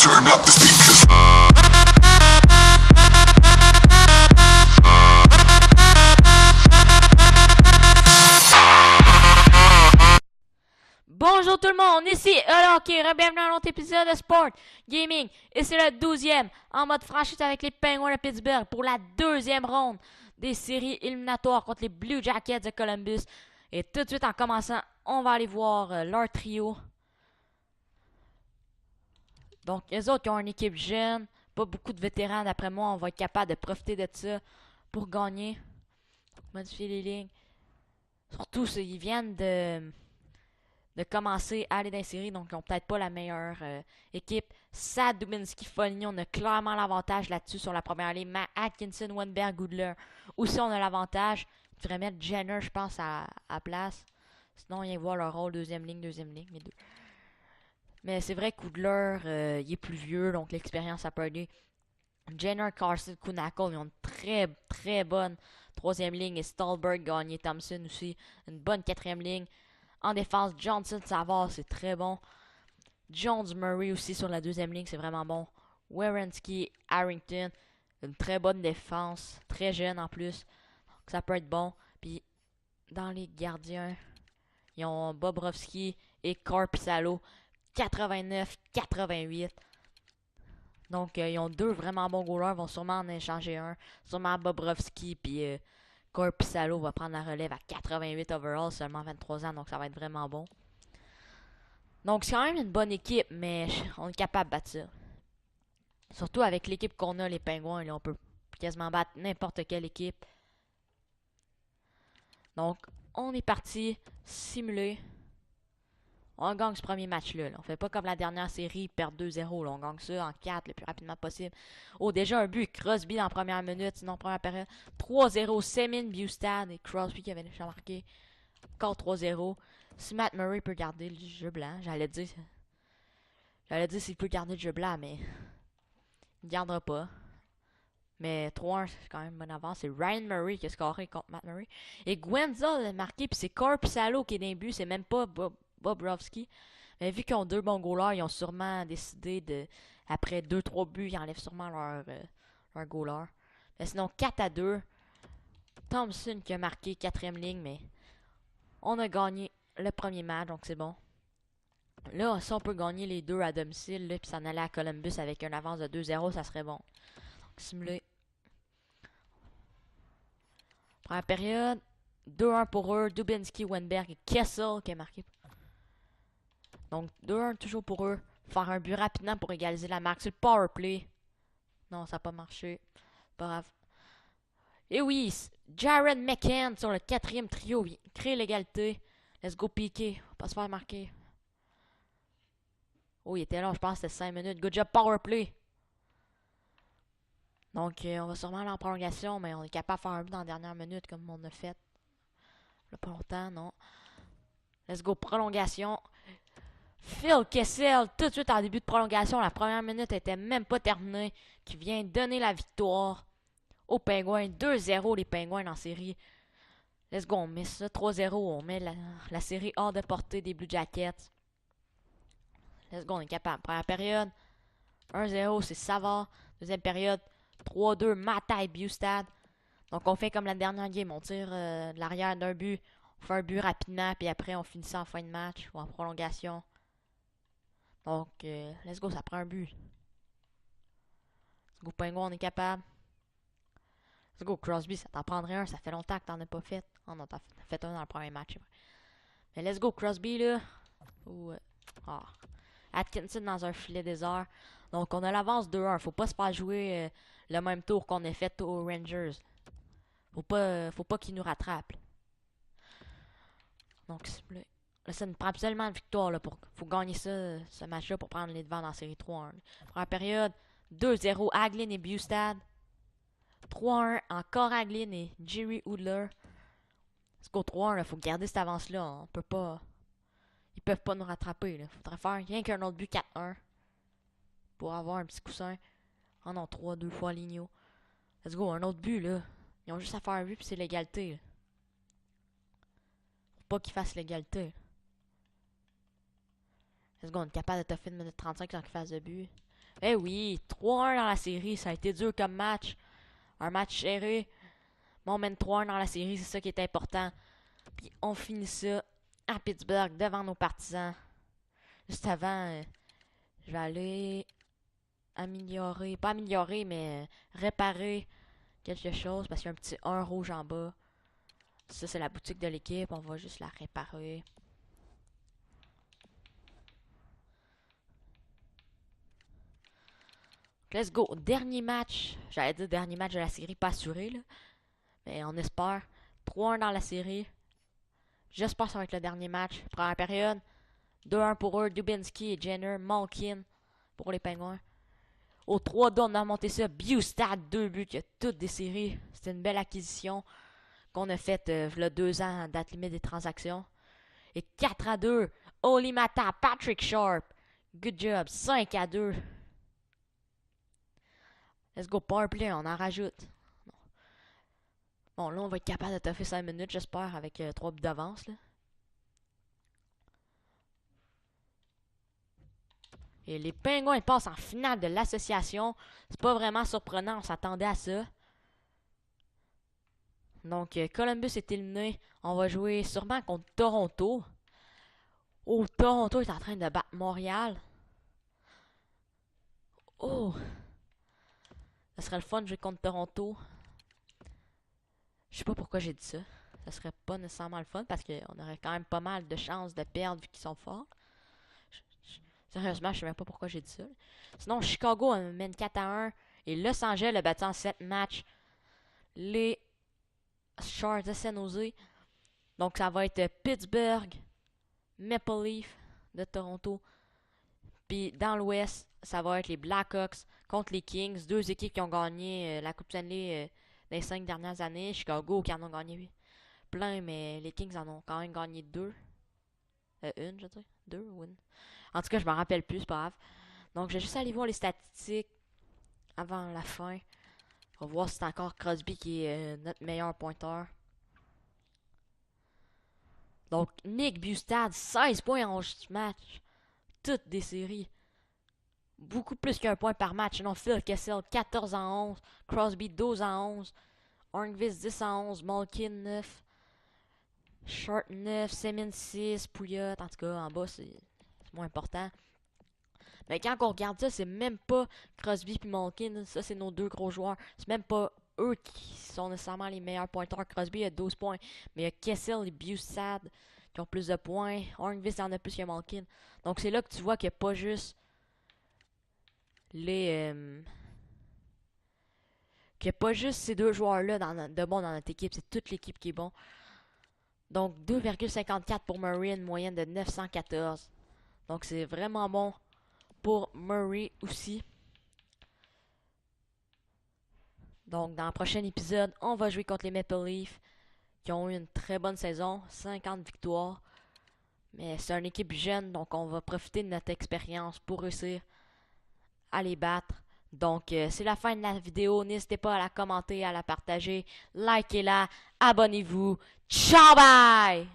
turn up the speakers. Bonjour tout le monde, ici alors ok, bienvenue à un autre épisode de Sport Gaming et c'est le 12e en mode franchise avec les Penguins de Pittsburgh pour la deuxième ronde des séries éliminatoires contre les Blue Jackets de Columbus. Et tout de suite en commençant, on va aller voir leur trio. Donc les autres qui ont une équipe jeune, pas beaucoup de vétérans d'après moi, on va être capable de profiter de ça pour gagner. Modifier les lignes. Surtout ils viennent de commencer à aller dans les séries, donc ils n'ont peut-être pas la meilleure équipe. Sad, Dubinsky, Foligny, on a clairement l'avantage là-dessus sur la première ligne. Matt Atkinson, Wenberg, Goodler. Aussi, on a l'avantage. Il devrait mettre Jenner, je pense, à place. Sinon, il vient voir leur rôle deuxième ligne, les deux. Mais c'est vrai que Goodler, il est plus vieux, donc l'expérience a pas aidé. Jenner, Carson, Kunakol, ils ont une très, très bonne troisième ligne. Et Stolberg, Gagné, Thompson aussi. Une bonne quatrième ligne. En défense, Johnson, Savard, c'est très bon. Jones, Murray aussi sur la deuxième ligne, c'est vraiment bon. Werenski, Harrington, une très bonne défense. Très jeune en plus. Donc ça peut être bon. Puis dans les gardiens, ils ont Bobrovski et Korpisalo. 89-88. Donc ils ont deux vraiment bons goalers. Ils vont sûrement en échanger un. Sûrement Bobrovski puis Korpisalo va prendre la relève à 88 overall, seulement 23 ans, donc ça va être vraiment bon. Donc c'est quand même une bonne équipe, mais on est capable de battre ça. Surtout avec l'équipe qu'on a, les Pingouins, là, on peut quasiment battre n'importe quelle équipe. Donc on est parti simuler. On gagne ce premier match-là. On fait pas comme la dernière série, perdre 2-0. On gagne ça en 4 le plus rapidement possible. Oh, déjà un but. Crosby dans la première minute, sinon première période. 3-0. Semin, Bustad et Crosby qui avait déjà marqué. Encore 3-0. Si Matt Murray peut garder le jeu blanc, j'allais dire s'il peut garder le jeu blanc, mais il ne gardera pas. Mais 3-1, c'est quand même une bonne avance. C'est Ryan Murray qui a scoré contre Matt Murray. Et Gwenza a marqué, puis c'est Korpisalo qui est dans le but. C'est même pas Bobrovski. Mais vu qu'ils ont deux bons goalers, ils ont sûrement décidé de. Après 2-3 buts, ils enlèvent sûrement leur goaler. Mais sinon, 4-2. Thompson qui a marqué 4ème ligne, mais on a gagné le premier match, donc c'est bon. Là, si on peut gagner les deux à domicile, puis s'en aller à Columbus avec une avance de 2-0, ça serait bon. Donc, simuler. Première période, 2-1 pour eux. Dubinsky, Wenberg et Kessel qui a marqué. Donc 2-1 toujours pour eux. Faire un but rapidement pour égaliser la marque. C'est le power play. Non, ça n'a pas marché. Pas grave. Et oui, Jared McCann sur le 4ème trio. Il crée l'égalité. Let's go piquer. On va pas se faire marquer. Oh, il était là, je pense que c'était 5 minutes. Good job, power play. Donc, on va sûrement aller en prolongation, mais on est capable de faire un but dans la dernière minute comme on a fait. Là, pas longtemps, non. Let's go, prolongation. Phil Kessel, tout de suite en début de prolongation, la première minute était même pas terminée, qui vient donner la victoire aux Penguins. 2-0 les Penguins en série. Let's go, on met ça 3-0, on met la série hors de portée des Blue Jackets. Let's go, on est capable. Première période, 1-0, c'est Savard. Deuxième période, 3-2, Matai Bustad. Donc on fait comme la dernière game, on tire de l'arrière d'un but, on fait un but rapidement, puis après on finit ça en fin de match ou en prolongation. Donc, let's go, ça prend un but. Let's go, Penguin, on est capable. Let's go, Crosby, ça t'en prendrait un, ça fait longtemps que t'en as pas fait. Oh non, t'as fait un dans le premier match, c'est vrai. Mais let's go, Crosby, là. Atkinson dans un filet désert. Donc, on a l'avance 2-1. Faut pas se faire jouer le même tour qu'on a fait aux Rangers. Faut pas qu'ils nous rattrapent. Donc, là, ça nous prend absolument une victoire. Là, faut gagner ça, ce match-là pour prendre les devants dans la série 3-1. Première période, 2-0, Hagelin et Bustad. 3-1, encore Hagelin et Jerry Udler. Let's go 3-1, il faut garder cette avance-là. On peut pas. Ils peuvent pas nous rattraper. Il faudrait faire rien qu'un autre but 4-1 pour avoir un petit coussin. Oh non, 3-2 fois Ligno. Let's go, un autre but là. Ils ont juste à faire un but puis c'est l'égalité. Faut pas qu'ils fassent l'égalité. Let's go, on est capable de toffer une minute 35 sans qu'ils fassent de but. Eh oui, 3-1 dans la série, ça a été dur comme match. Un match serré. Mais on mène 3-1 dans la série, c'est ça qui est important. Puis on finit ça à Pittsburgh devant nos partisans. Juste avant, je vais aller améliorer, pas améliorer, mais réparer quelque chose parce qu'il y a un petit 1 rouge en bas. Ça, c'est la boutique de l'équipe, on va juste la réparer. Let's go. Dernier match. J'allais dire dernier match de la série, pas assuré, là. Mais on espère. 3-1 dans la série. J'espère que ça va être le dernier match. Première période. 2-1 pour eux. Dubinsky et Jenner. Malkin pour les Penguins. Au 3-2, on a monté ça. Bustad, 2 buts. Il y a toutes des séries. C'était une belle acquisition qu'on a faite il y a 2 ans à date limite des transactions. Et 4-2. Oli Mata, Patrick Sharp. Good job. 5-2. Let's go, powerplay, on en rajoute. Bon, là, on va être capable de toffer 5 minutes, j'espère, avec 3 buts d'avance. Et les Pingouins passent en finale de l'association. C'est pas vraiment surprenant, on s'attendait à ça. Donc, Columbus est éliminé. On va jouer sûrement contre Toronto. Oh, Toronto est en train de battre Montréal. Oh, ça serait le fun de jouer contre Toronto. Je sais pas pourquoi j'ai dit ça. Ça serait pas nécessairement le fun parce qu'on aurait quand même pas mal de chances de perdre vu qu'ils sont forts. Sérieusement, je sais même pas pourquoi j'ai dit ça. Sinon, Chicago mène 4-1 et Los Angeles a battu en 7 matchs les Sharks de San Jose. Donc, ça va être Pittsburgh, Maple Leaf de Toronto. Puis, dans l'Ouest, ça va être les Blackhawks contre les Kings. Deux équipes qui ont gagné la Coupe Stanley les 5 dernières années. Chicago qui en ont gagné plein, mais les Kings en ont quand même gagné 2. Une, je veux dire. 2 ou une. En tout cas, je me rappelle plus, c'est pas grave. Donc, je vais juste aller voir les statistiques avant la fin. On va voir si c'est encore Crosby qui est notre meilleur pointeur. Donc, Nick Bustad, 16 points en 11 matchs. Toutes des séries. Beaucoup plus qu'un point par match. Non, Phil Kessel, 14 en 11. Crosby, 12 en 11. Hornqvist, 10 en 11. Malkin, 9. Short, 9. Semin, 6. Pouliot, en tout cas, en bas, c'est moins important. Mais quand on regarde ça, c'est même pas Crosby et Malkin. Ça, c'est nos deux gros joueurs. C'est même pas eux qui sont nécessairement les meilleurs pointeurs. Crosby a 12 points. Mais il y a Kessel et Bustad qui ont plus de points. Hornqvist en a plus que Malkin. Donc c'est là que tu vois qu'il n'y a pas juste les. Qu'il n'y a pas juste ces deux joueurs-là de bon dans notre équipe. C'est toute l'équipe qui est bon. Donc 2,54 pour Murray, une moyenne de 914. Donc c'est vraiment bon pour Murray aussi. Donc dans le prochain épisode, on va jouer contre les Maple Leafs qui ont eu une très bonne saison, 50 victoires. Mais c'est une équipe jeune, donc on va profiter de notre expérience pour réussir à les battre. Donc c'est la fin de la vidéo, n'hésitez pas à la commenter, à la partager, likez-la, abonnez-vous. Ciao bye!